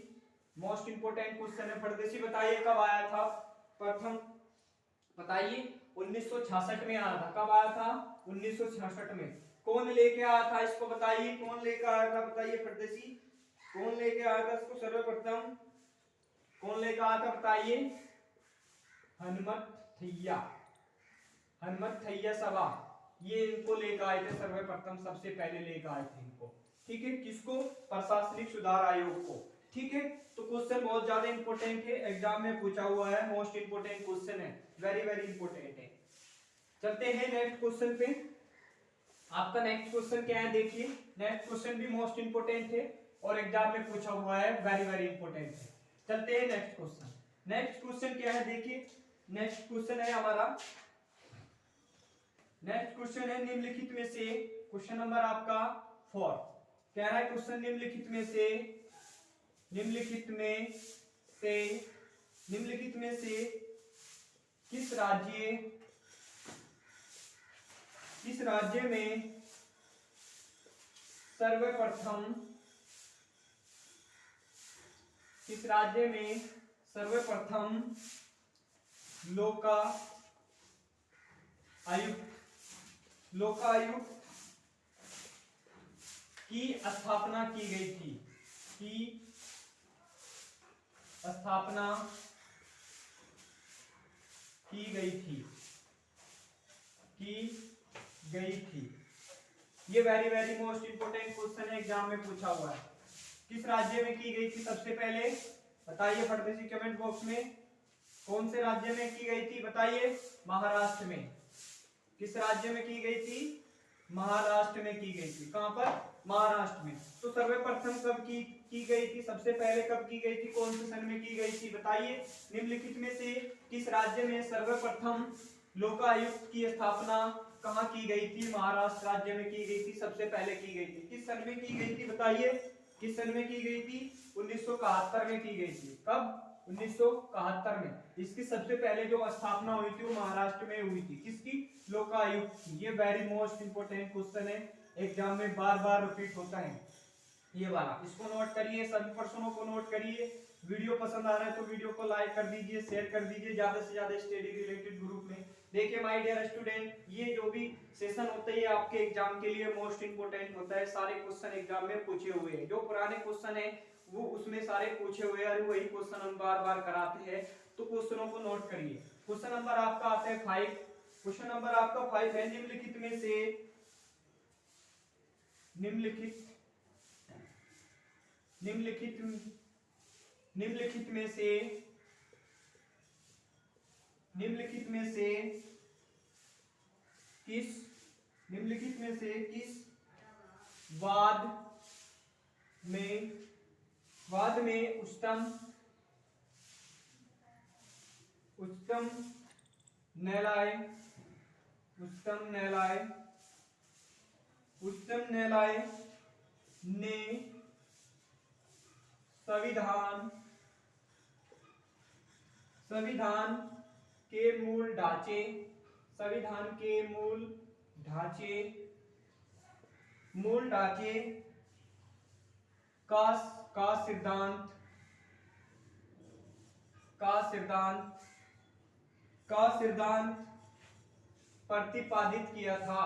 मोस्ट इंपोर्टेंट क्वेश्चन है फरदेसी। बताइए कब आया था प्रथम? बताइए 1966 में आया था। कब आया था? 1966 में। कौन लेके आया था इसको? बताइए कौन लेकर आया था? बताइए फरदेसी कौन लेके आया था इसको सर्वप्रथम? कौन लेकर आया था? बताइए हनुमत थैया सभा, ये इनको लेकर आए थे सर्वप्रथम, सबसे पहले लेकर आए थे इनको। ठीक है, किसको? प्रशासनिक सुधार आयोग को। ठीक है, तो क्वेश्चन बहुत ज्यादा इंपॉर्टेंट है, एग्जाम में पूछा हुआ है, मोस्ट इंपोर्टेंट क्वेश्चन है, वेरी वेरी इंपोर्टेंट है। चलते हैं नेक्स्ट क्वेश्चन पे। आपका नेक्स्ट क्वेश्चन क्या है? देखिए नेक्स्ट क्वेश्चन भी मोस्ट इंपोर्टेंट है और एग्जाम में पूछा हुआ है, वेरी वेरी इंपोर्टेंट है। चलते हैं नेक्स्ट क्वेश्चन। नेक्स्ट क्वेश्चन क्या है? देखिए नेक्स्ट क्वेश्चन है हमारा, नेक्स्ट क्वेश्चन है निम्नलिखित में से, क्वेश्चन नंबर आपका 4 कह रहा है क्वेश्चन निम्नलिखित में से किस राज्य में सर्वप्रथम लोकायुक्त की स्थापना की गई थी? ये very very most important question है, एग्जाम में पूछा हुआ है। किस राज्य में की गई थी? सबसे पहले बताइए फटाफट कमेंट बॉक्स में, कौन से राज्य में की गई थी? बताइए। महाराष्ट्र में। किस राज्य में की गई थी? महाराष्ट्र में की गई थी। कहां पर? महाराष्ट्र में। तो सर्वप्रथम कब की गई थी? सबसे पहले कब की गई थी? कौन से सन में की गई थी? बताइए। निम्नलिखित में से किस राज्य में सर्वप्रथम लोकायुक्त की स्थापना कहां की गई थी? महाराष्ट्र राज्य में की गई थी, सबसे पहले की गई थी। किस सन में की गई थी? बताइए किस सन में की गई थी? 1971 में की गई थी। कब? 1971 में। इसकी सबसे पहले जो स्थापना हुई थी वो महाराष्ट्र में हुई थी। किसकी? लोकायुक्त की। ये वेरी मोस्ट इंपोर्टेंट क्वेश्चन है, एग्जाम में बार बार रिपीट होता है ये वाला, इसको नोट करिए, सभी प्रश्नों को नोट करिए। वीडियो पसंद आ रहा है तो वीडियो को लाइक कर दीजिए, शेयर कर दीजिए ज्यादा से ज्यादा स्टडी रिलेटेड ग्रुप में। देखिए माय डियर स्टूडेंट, ये जो भी सेशन होता है ये आपके एग्जाम के लिए मोस्ट इंपोर्टेंट होता है, सारे क्वेश्चन एग्जाम में पूछे हुए हैं। जो पुराने क्वेश्चन है वो उसमें सारे पूछे हुए और वही क्वेश्चन हम बार बार कराते हैं, तो क्वेश्चनों को नोट करिए। क्वेश्चन नंबर आपका आता है 5। क्वेश्चन नंबर आपका 5 है, निम्नलिखित में से निम्नलिखित निम्नलिखित निम्नलिखित में से निम्नलिखित में से किस निम्नलिखित में से किस वाद में उच्चतम न्यायालय ने संविधान के मूल ढांचे का सिद्धांत प्रतिपादित किया था।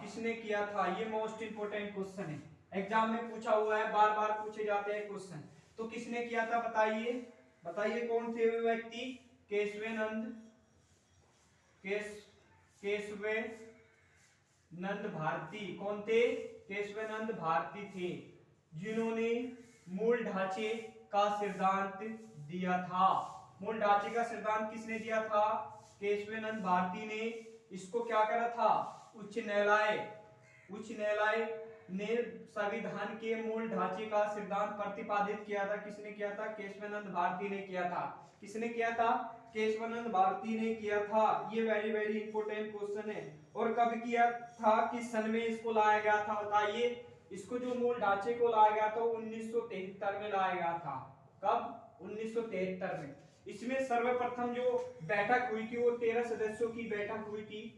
किसने किया था? ये मोस्ट इंपोर्टेंट क्वेश्चन है, एग्जाम में पूछा हुआ है, बार बार पूछे जाते हैं क्वेश्चन। तो किसने किया था बताइए कौन थे वे व्यक्ति? केशवानंद भारती। कौन थे? केशवानंद भारती थे, जिन्होंने मूल ढांचे का सिद्धांत दिया था। मूल ढांचे का सिद्धांत किसने दिया था? केशवानंद भारती ने। इसको क्या करा था? उच्च न्यायालय ने संविधान के मूल ढांचे का सिद्धांत प्रतिपादित किया था। किसने किया था? केशवानंद भारती ने किया था। किसने किया था? केशवानंद भारती ने किया था। ये वेरी वेरी इंपॉर्टेंट क्वेश्चन है। और कब किया था? किस सन में इसको लाया गया था? बताइए। इसको जो मूल ढांचे को लाया गया था 1973 में लाया गया था। कब? 1973 में। इसमें सर्वप्रथम जो बैठक हुई थी वो 13 सदस्यों की बैठक हुई थी।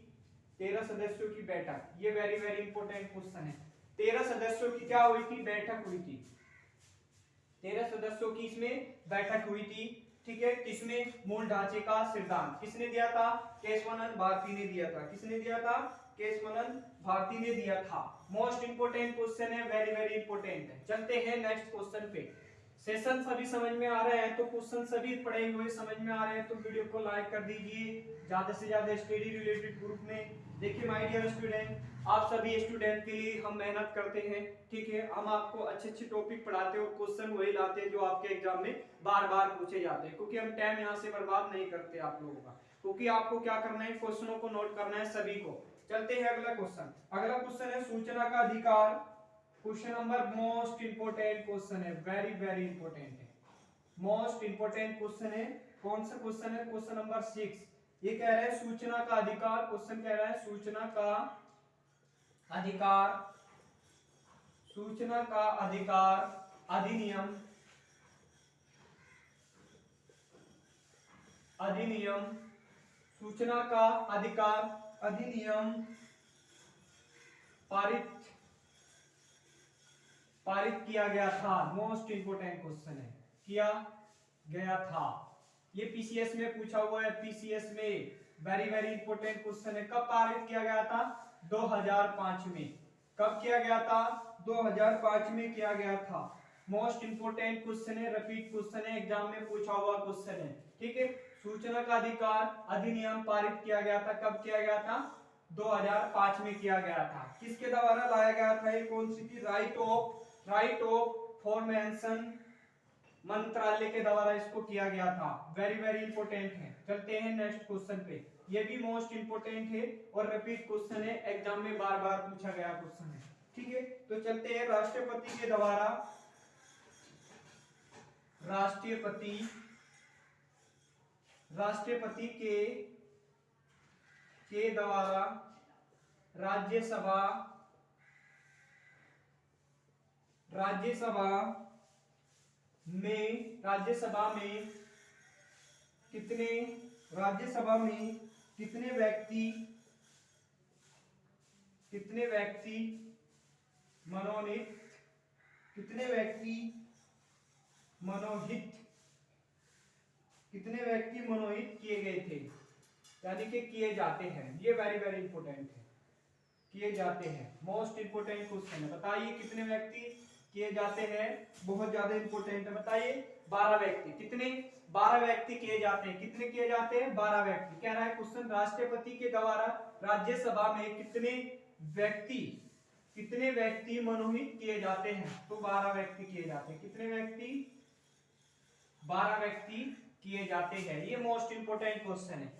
13 सदस्यों की बैठक, ये वेरी वेरी इंपॉर्टेंट क्वेश्चन है। 13 सदस्यों की क्या हुई थी? बैठक हुई थी। 13 सदस्यों की इसमें बैठक हुई थी। ठीक है। किसमें? मूल ढांचे का सिद्धांत किसने दिया था? केशवानंद भारती ने दिया था। किसने दिया था? केशवानंद भारती ने दिया था। मोस्ट इंपोर्टेंट क्वेश्चन है, वेरी वेरी इंपोर्टेंट है। चलते हैं नेक्स्ट क्वेश्चन पे। सेशन सभी समझ में आ रहे हैं? तो क्वेश्चन सभी पढ़े हुए समझ में आ रहे हैं तो वीडियो को लाइक कर दीजिए, ज्यादा से ज्यादा स्टडी रिलेटेड ग्रुप में। देखिए माय डियर स्टूडेंट, आप सभी स्टूडेंट के लिए हम मेहनत करते हैं। ठीक है। हम आपको अच्छे अच्छे टॉपिक पढ़ाते हैं और क्वेश्चन वही लाते हैं जो आपके एग्जाम में बार बार पूछे जाते हैं, क्योंकि हम टाइम यहाँ से बर्बाद नहीं करते आप लोगों का, क्योंकि आपको क्या करना है? क्वेश्चनों को नोट करना है सभी को। चलते हैं अगला क्वेश्चन। अगला क्वेश्चन है सूचना का अधिकार। Question number most important question है, वेरी वेरी इंपोर्टेंट है, मोस्ट इंपोर्टेंट क्वेश्चन है। कौन सा क्वेश्चन है? Question number 6। ये कह रहा है सूचना का अधिकार। क्वेश्चन कह रहा है सूचना का अधिकार अधिनियम सूचना का अधिकार अधिनियम पारित किया गया था। मोस्ट इंपोर्टेंट क्वेश्चन है, किया गया था। ये पीसीएस में पूछा हुआ है, पीसीएस में वेरी वेरी इंपोर्टेंट क्वेश्चन है। कब पारित किया गया था? 2005 में। कब किया गया था? 2005 में किया गया था। मोस्ट इंपोर्टेंट क्वेश्चन है, रिपीट क्वेश्चन है, एग्जाम में पूछा हुआ क्वेश्चन है। ठीक है। सूचना का अधिकार अधिनियम पारित किया गया था। कब किया गया था? 2005 में किया गया था। किसके द्वारा लाया गया था? ये कौन सी थी? राइट ऑफ फॉरमेशन मंत्रालय के द्वारा इसको किया गया था। वेरी वेरी इंपोर्टेंट है। चलते हैं नेक्स्ट क्वेश्चन पे। ये भी मोस्ट इंपोर्टेंट है और रिपीट क्वेश्चन है, एग्जाम में बार बार पूछा गया क्वेश्चन है। ठीक है। तो चलते हैं राष्ट्रपति के द्वारा राष्ट्रपति के द्वारा राज्यसभा में कितने व्यक्ति मनोनीत किए गए थे, यानी कि किए जाते हैं। ये वेरी वेरी इंपोर्टेंट है। किए जाते हैं? मोस्ट इंपोर्टेंट क्वेश्चन है, बताइए कितने व्यक्ति किए जाते हैं? बहुत ज्यादा इंपोर्टेंट है, बताइए। 12 व्यक्ति। कितने? 12 व्यक्ति किए जाते हैं। कितने किए जाते हैं? 12 व्यक्ति। कह रहा है क्वेश्चन, राष्ट्रपति के द्वारा राज्यसभा में कितने व्यक्ति मनोनीत किए जाते हैं? तो 12 व्यक्ति किए जाते हैं। कितने व्यक्ति? 12 व्यक्ति किए जाते हैं। ये मोस्ट इंपोर्टेंट क्वेश्चन है,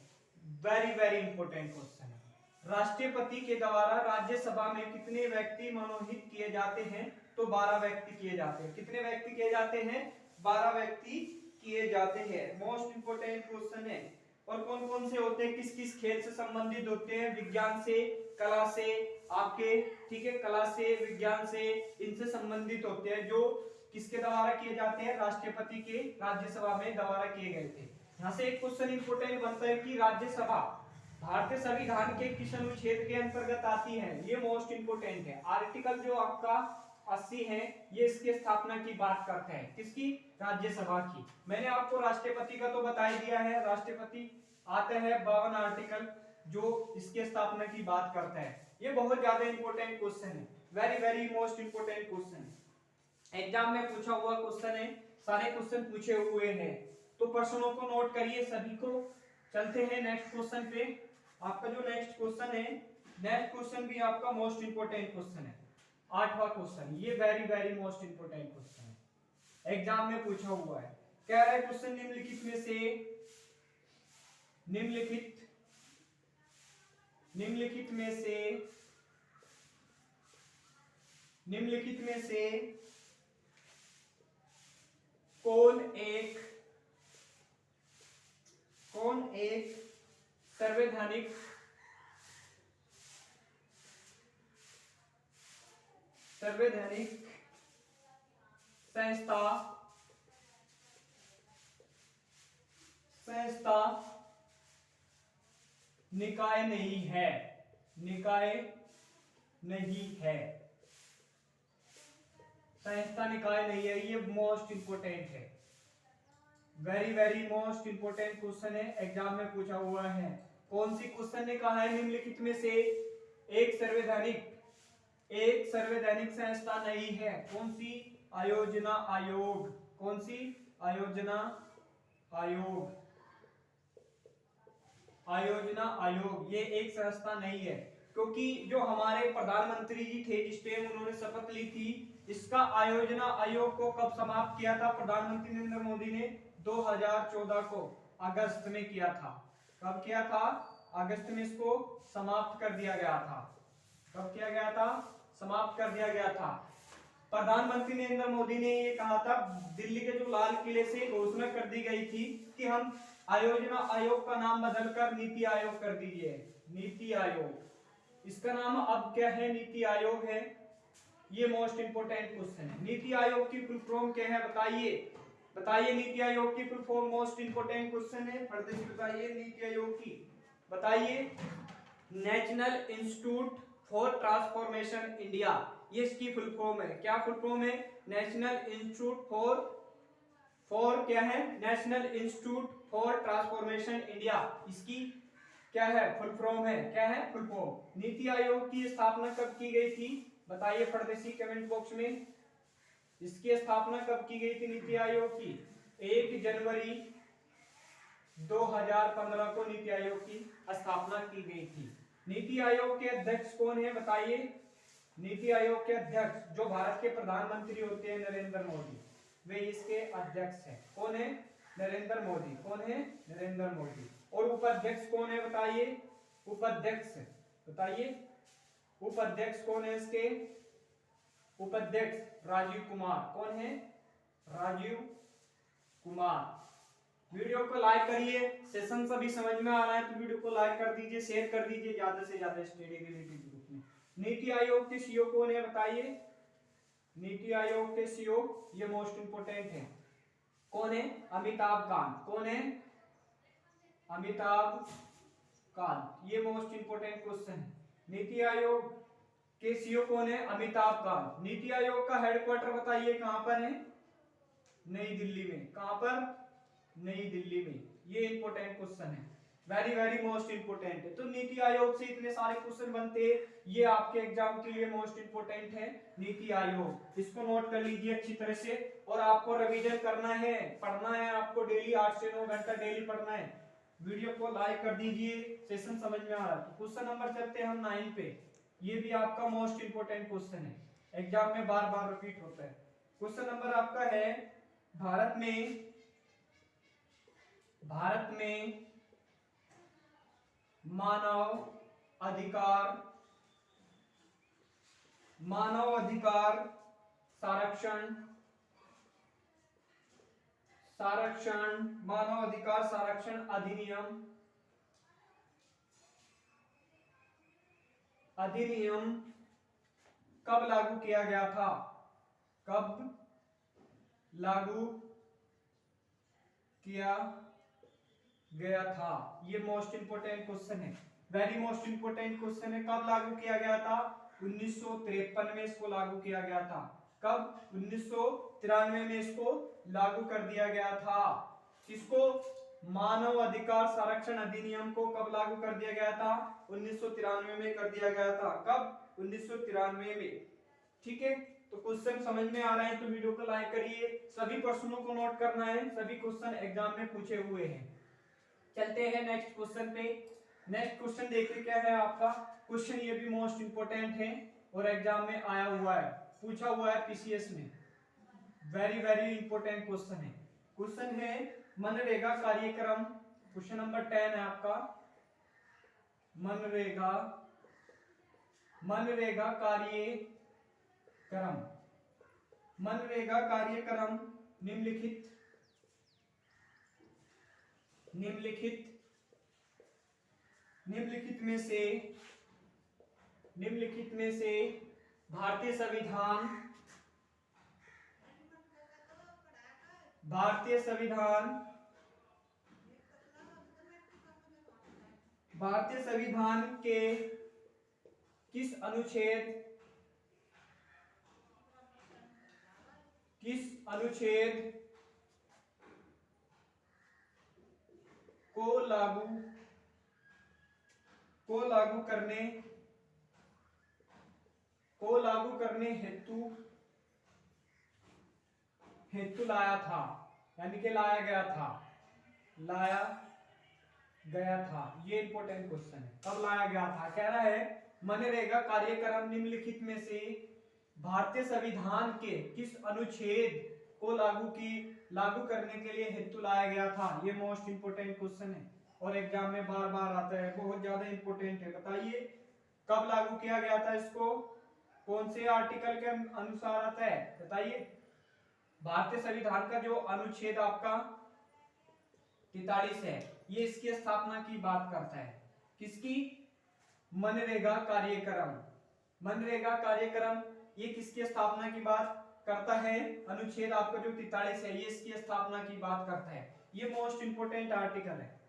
वेरी वेरी इंपोर्टेंट क्वेश्चन है। राष्ट्रपति के द्वारा राज्यसभा में कितने व्यक्ति मनोनीत किए जाते हैं? तो 12 व्यक्ति किए जाते हैं। कितने व्यक्ति किए जाते हैं? 12 व्यक्ति किए जाते हैं। मोस्ट इंपोर्टेंट क्वेश्चन है। और कौन कौन से होते हैं? किस किस खेल से संबंधित होते हैं? विज्ञान से, कला से, आपके ठीक है, कला से, विज्ञान से, इनसे संबंधित होते हैं, जो किसके द्वारा किए जाते हैं? राष्ट्रपति के राज्यसभा में द्वारा किए गए थे। यहाँ से एक क्वेश्चन इंपोर्टेंट बनता है कि राज्यसभा भारतीय संविधान के किस अनुच्छेद के अंतर्गत आती है? ये मोस्ट इंपोर्टेंट है। आर्टिकल जो आपका 80 है, ये इसके स्थापना की बात करता है। किसकी? राज्यसभा की। मैंने आपको राष्ट्रपति का तो बता ही दिया है, राष्ट्रपति आता है 52 आर्टिकल जो इसके स्थापना की बात करता है। ये बहुत ज्यादा इंपोर्टेंट क्वेश्चन है, very very most important question है। एग्जाम में पूछा हुआ क्वेश्चन है, सारे क्वेश्चन पूछे हुए हैं, तो प्रश्नों को नोट करिए सभी को। चलते हैं नेक्स्ट क्वेश्चन पे। आपका जो नेक्स्ट क्वेश्चन है, नेक्स्ट क्वेश्चन भी आपका मोस्ट इंपोर्टेंट क्वेश्चन है, 8वां क्वेश्चन। ये very very most important question है, एग्जाम में पूछा हुआ है। कह रहा है क्वेश्चन, निम्नलिखित में से कौन एक संवैधानिक संस्था निकाय नहीं है? संस्था निकाय नहीं है। ये मोस्ट इंपोर्टेंट है, very very most important question है, एग्जाम में पूछा हुआ है। कौन सी क्वेश्चन ने कहा है? निम्नलिखित में से एक संवैधानिक संस्था नहीं है। कौन सी? आयोजना आयोग। कौन सी? आयोजना आयोग। ये एक संस्था नहीं है, क्योंकि जो हमारे प्रधानमंत्री जी थे, जिस टाइम उन्होंने शपथ ली थी, इसका आयोजना आयोग को कब समाप्त किया था? प्रधानमंत्री नरेंद्र मोदी ने 2014 को अगस्त में किया था। कब किया था? अगस्त में इसको समाप्त कर दिया गया था। कब किया गया था? समाप्त कर दिया गया था। प्रधानमंत्री नरेंद्र मोदी ने ये कहा था, दिल्ली के जो लाल किले से घोषणा कर दी गई थी कि हम आयोजना आयोग का नाम बदलकर नीति आयोग कर दीजिए। नीति आयोग, इसका नाम अब क्या है? नीति आयोग है। ये मोस्ट इंपोर्टेंट क्वेश्चन है। नीति आयोग की फुल फॉर्म क्या है? बताइए नीति आयोग की full form. Most important question है, फर्दर से बताइए नीति आयोग की। बताइए। National institute for transformation India, ये इसकी फुल फॉर्म है। क्या फुल फॉर्म है? नेशनल इंस्टीट्यूट फॉर क्या है? National institute for transformation India, इसकी क्या है? फुल फॉर्म है। क्या है? Full form. नीति आयोग की स्थापना कब की गई थी? बताइए फर्दर कमेंट बॉक्स में। इसकी स्थापना कब की गई थी नीति आयोग की? 1 जनवरी 2015 को नीति आयोग की स्थापना की गई थी। नीति आयोग के अध्यक्ष कौन है? बताइए। नीति आयोग के अध्यक्ष जो भारत के प्रधानमंत्री होते हैं, नरेंद्र मोदी, वे इसके अध्यक्ष हैं। कौन है? नरेंद्र मोदी। कौन है? नरेंद्र मोदी। और उपाध्यक्ष कौन है? बताइए। उपाध्यक्ष बताइए, उपाध्यक्ष कौन है इसके? उपाध्यक्ष राजीव कुमार। कौन है? राजीव कुमार। वीडियो को लाइक करिए, सेशन सभी समझ में आ रहा है तो वीडियो को लाइक कर दीजिए, शेयर कर दीजिए ज्यादा से ज्यादा स्टडी रिलेटेड ग्रुप में। नीति आयोग के सीईओ कौन है? बताइए। नीति आयोग के सीईओ, ये मोस्ट इंपोर्टेंट है, कौन है? अमिताभ कांत। कौन है? अमिताभ कांत। ये मोस्ट इंपोर्टेंट क्वेश्चन है। नीति आयोग के सीईओ कौन है? अमिताभ कांत। नीति आयोग का हेडक्वार्टर बताइए कहां पर है? नई दिल्ली में। कहां पर? नई दिल्ली में। ये इंपोर्टेंट क्वेश्चन है। वेरी वेरी मोस्ट इंपोर्टेंट है। तो नीति आयोग से इतने सारे क्वेश्चन बनते हैं, ये आपके एग्जाम के लिए मोस्ट इंपोर्टेंट है नीति आयोग। इसको नोट कर लीजिए अच्छी तरह से। और आपको रिवीजन करना है, पढ़ना है आपको डेली 8 से 9 घंटा डेली पढ़ना है। वीडियो को लाइक कर दीजिए, सेशन समझ में आ रहा है। तो क्वेश्चन नंबर चलते हैं हम 9 पे। ये भी आपका मोस्ट इंपोर्टेंट क्वेश्चन है, एग्जाम में बार बार रिपीट होता है। क्वेश्चन नंबर आपका है, भारत में मानव अधिकार मानव अधिकार संरक्षण अधिनियम कब लागू किया गया था? कब लागू किया गया था? ये मोस्ट इंपोर्टेंट क्वेश्चन है, वेरी मोस्ट इंपोर्टेंट क्वेश्चन है। कब लागू किया गया था? 1953 में इसको लागू किया गया था। कब? 1993 में इसको लागू कर दिया गया था। किसको? मानव अधिकार संरक्षण अधिनियम को कब लागू कर दिया गया था? 1993 में कर दिया गया था। कब? 1993 में। ठीक है, तो क्वेश्चन समझ में आ रहे हैं तो वीडियो को लाइक करिए। सभी प्रश्नों को नोट करना है, सभी क्वेश्चन एग्जाम में पूछे हुए हैं। चलते हैं नेक्स्ट क्वेश्चन पे। नेक्स्ट क्वेश्चन देखिए क्या है आपका क्वेश्चन, ये भी मोस्ट इंपोर्टेंट है और एग्जाम में आया हुआ है, पूछा हुआ है पीसीएस में। वेरी वेरी इंपोर्टेंट क्वेश्चन है। क्वेश्चन है मनरेगा कार्यक्रम, क्वेश्चन नंबर 10 है आपका। मनरेगा कार्यक्रम निम्नलिखित में से भारतीय संविधान के किस अनुच्छेद को लागू करने हेतु लाया था, यानी कि लाया गया था। ये इंपॉर्टेंट क्वेश्चन है, कब लाया गया था? कह रहा है मनरेगा कार्यक्रम निम्नलिखित में से भारतीय संविधान के किस अनुच्छेद को लागू करने के लिए हेतु लाया गया था? ये मोस्ट इंपोर्टेंट क्वेश्चन है और एग्जाम में बार बार आता है, बहुत ज्यादा इंपोर्टेंट है। बताइए कब लागू किया गया था इसको? कौन से आर्टिकल के अनुसार आता है? बताइए। भारतीय संविधान का जो अनुच्छेद आपका 43 है, ये इसकी स्थापना की बात करता है। किसकी? मनरेगा कार्यक्रम ये किसकी स्थापना की बात करता है? अनुच्छेद आपका जो 43 है, ये इसकी स्थापना की बात करता है। ये मोस्ट इंपोर्टेंट आर्टिकल है,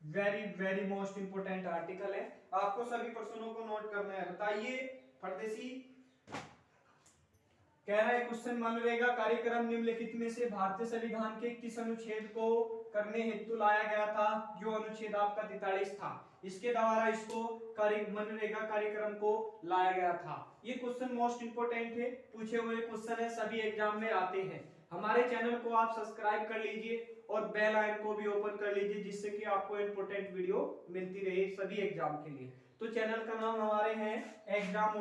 very very most important article है। आपको सभी प्रश्नों को नोट करना है। बताइए परदेसी, कह रहा है क्वेश्चन, मनरेगा कार्यक्रम निम्नलिखित में से भारतीय संविधान के किस अनुच्छेद को करने हेतु लाया गया था? जो अनुच्छेद आपका 43 था, इसके द्वारा इसको मनरेगा कार्यक्रम को लाया गया था। ये क्वेश्चन मोस्ट इंपोर्टेंट है, पूछे हुए क्वेश्चन है, सभी एग्जाम में आते हैं। हमारे चैनल को आप सब्सक्राइब कर लीजिए और बेल आइकन को भी ओपन कर लीजिए, जिससे कि आपको इंपोर्टेंट वीडियो मिलती रहे सभी एग्जाम के लिए। तो चैनल का नाम हमारे हैं एग्जाम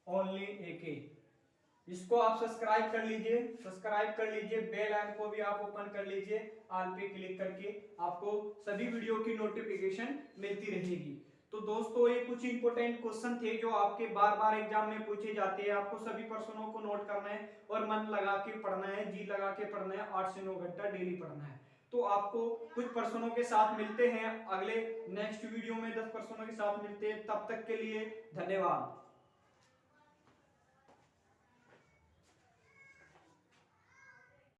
ओनली एके। इसको आप सब्सक्राइब कर लीजिए, बेल आइकन को भी आप ओपन कर लीजिए। ऑल पे क्लिक करके आपको सभी वीडियो की नोटिफिकेशन मिलती रहेगी। तो दोस्तों, ये कुछ इंपोर्टेंट क्वेश्चन थे जो आपके बार बार एग्जाम में पूछे जाते हैं। आपको सभी प्रश्नों को नोट करना है और मन लगा के पढ़ना है, जी लगा के पढ़ना है, 8 से 9 घंटा डेली पढ़ना है। तो आपको कुछ प्रश्नों के साथ मिलते हैं अगले नेक्स्ट वीडियो में, 10 प्रश्नों के साथ मिलते हैं। तब तक के लिए धन्यवाद।